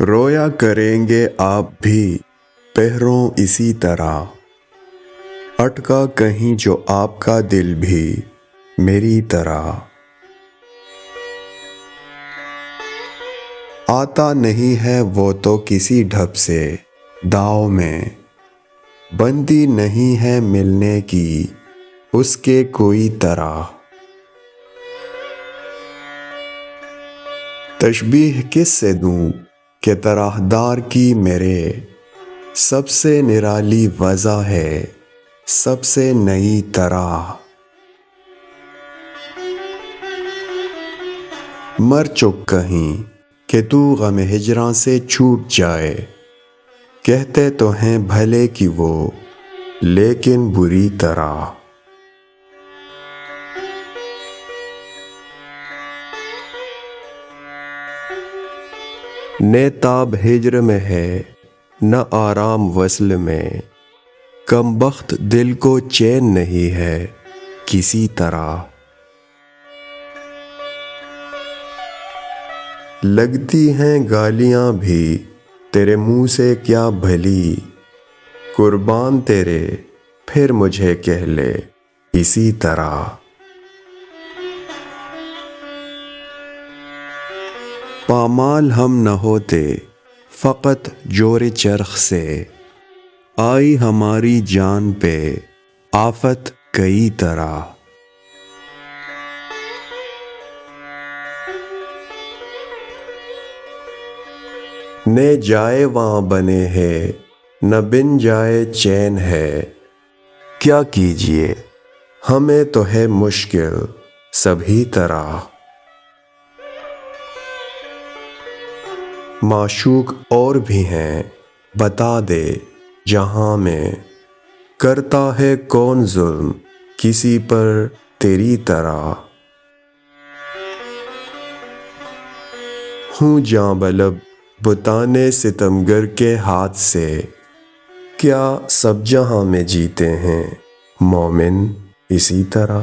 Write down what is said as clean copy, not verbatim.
رویا کریں گے آپ بھی پہروں اسی طرح، اٹکا کہیں جو آپ کا دل بھی میری طرح۔ آتا نہیں ہے وہ تو کسی ڈھب سے داؤ میں، بنتی نہیں ہے ملنے کی اس کے کوئی طرح۔ تشبیہ کس سے دوں کہ طرح دار کی میرے، سب سے نرالی وضع ہے سب سے نئی طرح۔ مر چک کہیں کہ تو غم ہجراں سے چھوٹ جائے، کہتے تو ہیں بھلے کی وہ لیکن بری طرح۔ نہ تاب ہجر میں ہے نہ آرام وصل میں، کم بخت دل کو چین نہیں ہے کسی طرح۔ لگتی ہیں گالیاں بھی تیرے منہ سے کیا بھلی، قربان تیرے پھر مجھے کہہ لے اسی طرح۔ پامال ہم نہ ہوتے فقط جور چرخ سے، آئی ہماری جان پہ آفت کئی طرح۔ نہ جائے وہاں بنے ہے نہ بن جائے چین ہے، کیا کیجیے ہمیں تو ہے مشکل سبھی طرح۔ معشوق اور بھی ہیں بتا دے جہاں میں، کرتا ہے کون ظلم کسی پر تیری طرح۔ ہوں جاں بلب بتانے ستمگر کے ہاتھ سے، کیا سب جہاں میں جیتے ہیں مومن اسی طرح۔